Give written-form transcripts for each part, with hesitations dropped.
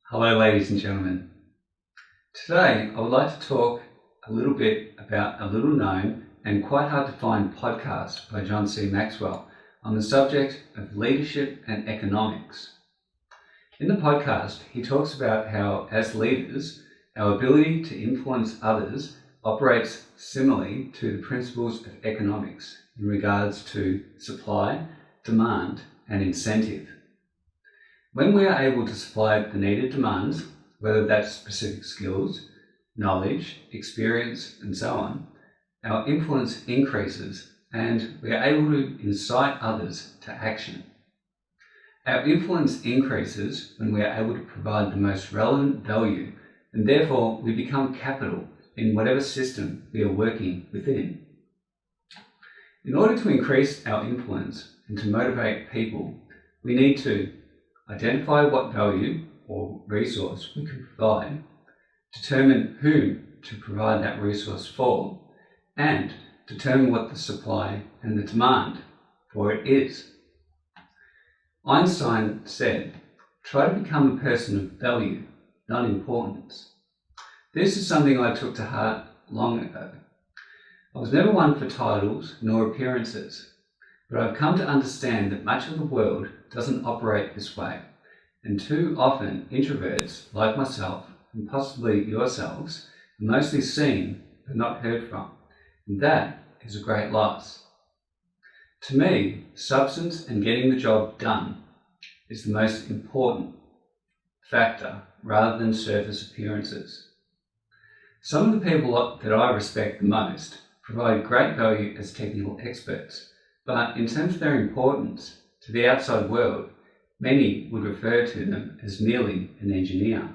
Hello ladies and gentlemen. Today I would like to talk a little bit about a little known and quite hard to find podcast by John C Maxwell on the subject of leadership and economics. In the podcast he talks about how as leaders our ability to influence others operates similarly to the principles of economics in regards to supply, demand and incentive. When we are able to supply the needed demands, whether that's specific skills, knowledge, experience, and so on, our influence increases and we are able to incite others to action. Our influence increases when we are able to provide the most relevant value, and therefore we become capital in whatever system we are working within. In order to increase our influence and to motivate people, we need to identify what value or resource we can provide, determine whom to provide that resource for, and determine what the supply and the demand for it is. Einstein said, "Try to become a person of value, not importance." This is something I took to heart long ago. I was never one for titles nor appearances, but I've come to understand that much of the world doesn't operate this way, and too often introverts like myself and possibly yourselves are mostly seen but not heard from, and that is a great loss. To me, substance and getting the job done is the most important factor rather than surface appearances. Some of the people that I respect the most provide great value as technical experts, but in terms of their importance to the outside world, many would refer to them as merely an engineer.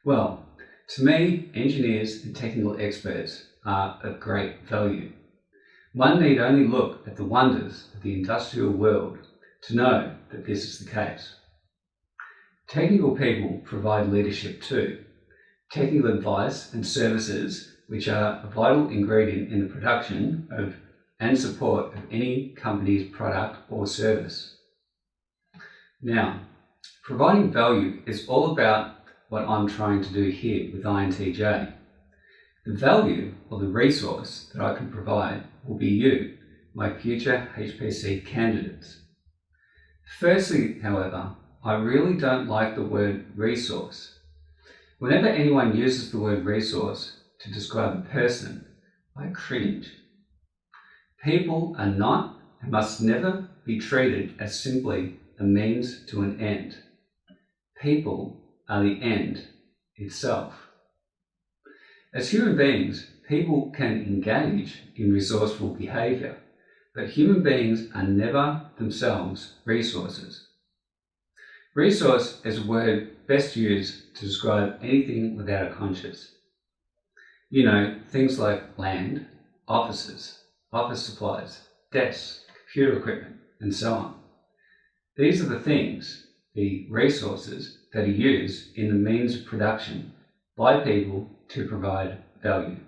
Well, to me, engineers and technical experts are of great value. One need only look at the wonders of the industrial world to know that this is the case. Technical people provide leadership too, technical advice and services which are a vital ingredient in the production of and support of any company's product or service. Now, providing value is all about what I'm trying to do here with INTJ. The value or the resource that I can provide will be you, my future HPC candidates. Firstly, however, I really don't like the word resource. Whenever anyone uses the word resource to describe a person, I cringe. People are not and must never be treated as simply a means to an end. People are the end itself. As human beings, people can engage in resourceful behaviour, but human beings are never themselves resources. Resource is a word best used to describe anything without a conscience. You know, things like land, offices, office supplies, desks, computer equipment, and so on. These are the things, the resources, that are used in the means of production by people to provide value.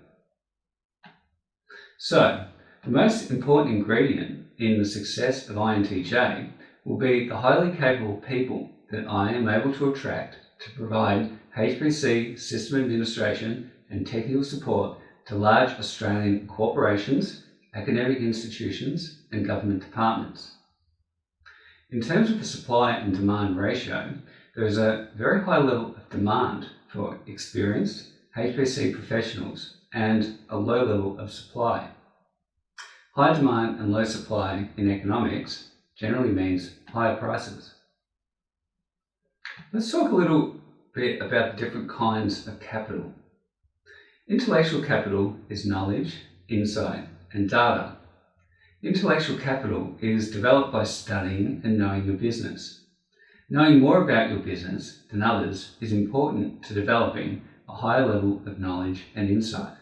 So, the most important ingredient in the success of INTJ will be the highly capable people that I am able to attract to provide HPC system administration and technical support to large Australian corporations, academic institutions and government departments. In terms of the supply and demand ratio, there is a very high level of demand for experienced HPC professionals and a low level of supply. High demand and low supply in economics generally means higher prices. Let's talk a little bit about the different kinds of capital. Intellectual capital is knowledge, insight, and data. Intellectual capital is developed by studying and knowing your business. Knowing more about your business than others is important to developing a higher level of knowledge and insight.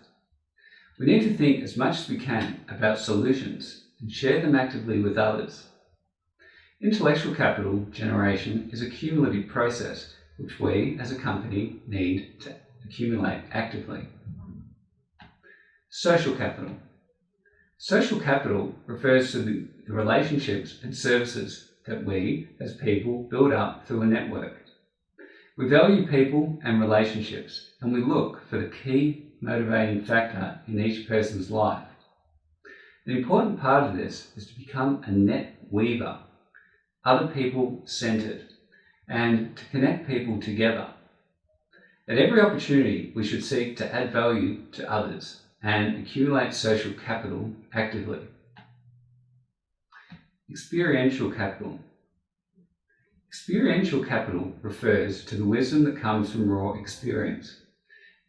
We need to think as much as we can about solutions and share them actively with others. Intellectual capital generation is a cumulative process which we as a company need to accumulate actively. Social capital. Social capital refers to the relationships and services that we as people build up through a network. We value people and relationships, and we look for the key motivating factor in each person's life. An important part of this is to become a net weaver, other people centered, and to connect people together. At every opportunity, we should seek to add value to others and accumulate social capital actively. Experiential capital. Experiential capital refers to the wisdom that comes from raw experience.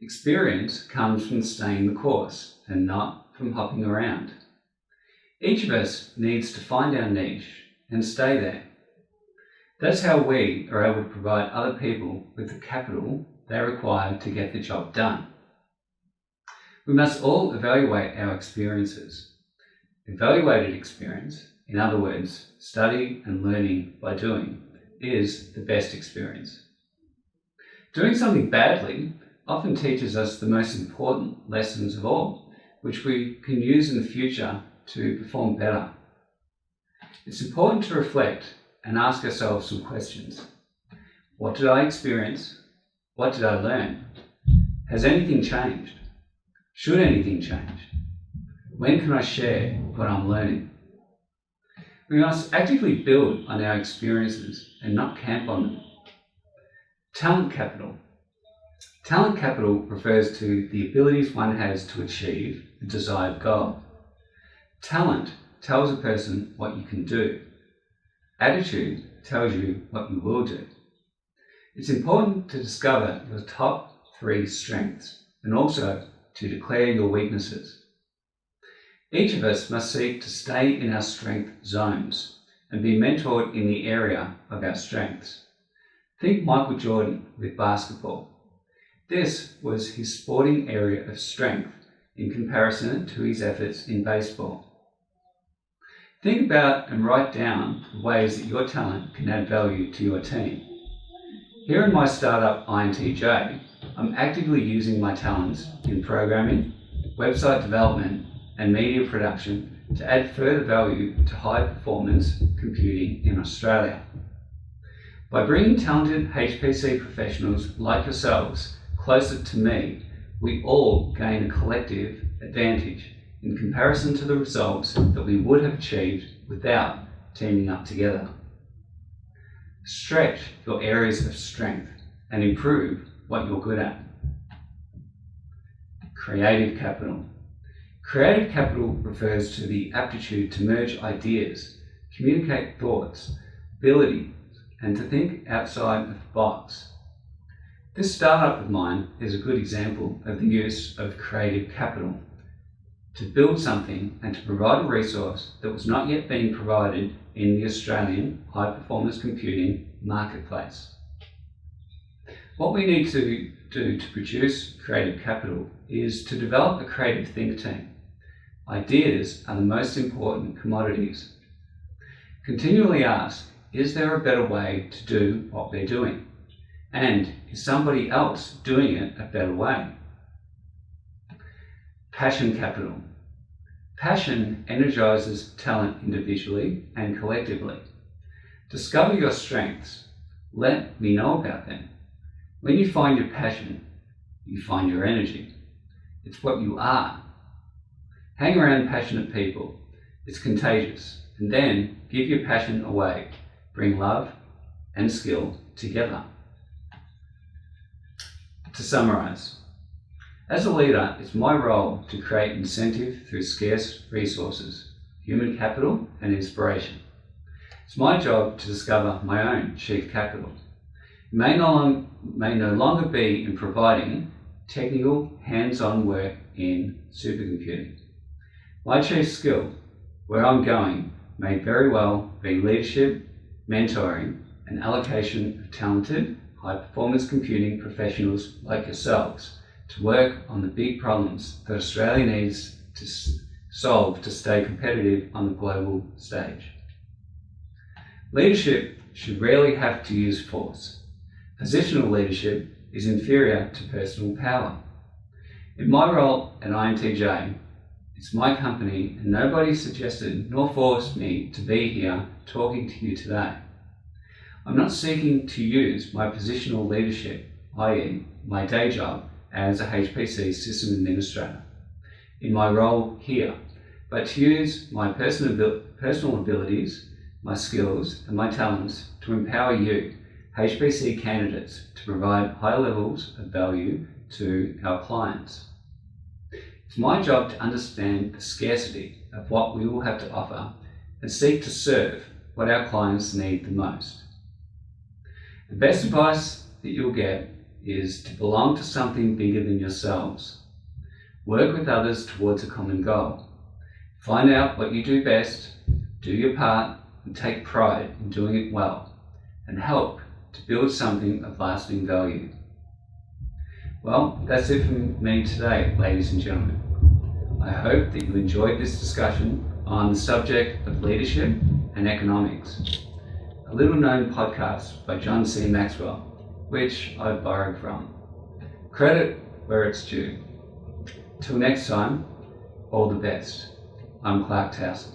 Experience comes from staying the course and not from hopping around. Each of us needs to find our niche and stay there. That's how we are able to provide other people with the capital they require to get the job done. We must all evaluate our experiences. Evaluated experience, in other words, study and learning by doing, is the best experience. Doing something badly often teaches us the most important lessons of all, which we can use in the future to perform better. It's important to reflect and ask ourselves some questions. What did I experience? What did I learn? Has anything changed? Should anything change? When can I share what I'm learning? We must actively build on our experiences and not camp on them. Talent capital. Talent capital refers to the abilities one has to achieve the desired goal. Talent tells a person what you can do. Attitude tells you what you will do. It's important to discover your top 3 strengths and also to declare your weaknesses. Each of us must seek to stay in our strength zones and be mentored in the area of our strengths. Think Michael Jordan with basketball. This was his sporting area of strength in comparison to his efforts in baseball. Think about and write down the ways that your talent can add value to your team. Here in my startup INTJ, I'm actively using my talents in programming, website development, and media production to add further value to high-performance computing in Australia. By bringing talented HPC professionals like yourselves closer to me, we all gain a collective advantage in comparison to the results that we would have achieved without teaming up together. Stretch your areas of strength and improve what you're good at. Creative capital. Creative capital refers to the aptitude to merge ideas, communicate thoughts, abilities, and to think outside of the box. This startup of mine is a good example of the use of creative capital to build something and to provide a resource that was not yet being provided in the Australian high-performance computing marketplace. What we need to do to produce creative capital is to develop a creative think team. Ideas are the most important commodities. Continually ask, is there a better way to do what we're doing? And is somebody else doing it a better way? Passion capital. Passion energizes talent individually and collectively. Discover your strengths. Let me know about them. When you find your passion, you find your energy. It's what you are. Hang around passionate people. It's contagious. And then give your passion away. Bring love and skill together. To summarize, as a leader, it's my role to create incentive through scarce resources, human capital and inspiration. It's my job to discover my own chief capital. It may no longer be in providing technical, hands-on work in supercomputing. My chief skill, where I'm going, may very well be leadership, mentoring, and allocation of talented, high-performance computing professionals like yourselves to work on the big problems that Australia needs to solve to stay competitive on the global stage. Leadership should rarely have to use force. Positional leadership is inferior to personal power. In my role at INTJ, it's my company and nobody suggested nor forced me to be here talking to you today. I'm not seeking to use my positional leadership, i.e. my day job as a HPC system administrator, in my role here, but to use my personal abilities, my skills and my talents to empower you, HPC candidates, to provide high levels of value to our clients. It's my job to understand the scarcity of what we will have to offer and seek to serve what our clients need the most. The best advice that you'll get is to belong to something bigger than yourselves. Work with others towards a common goal. Find out what you do best, do your part, and take pride in doing it well, and help to build something of lasting value. Well, that's it from me today, ladies and gentlemen. I hope that you enjoyed this discussion on the subject of leadership and economics, a little known podcast by John C Maxwell, which I've borrowed from. Credit where it's due. Till next time, all the best. I'm Clarke Towson.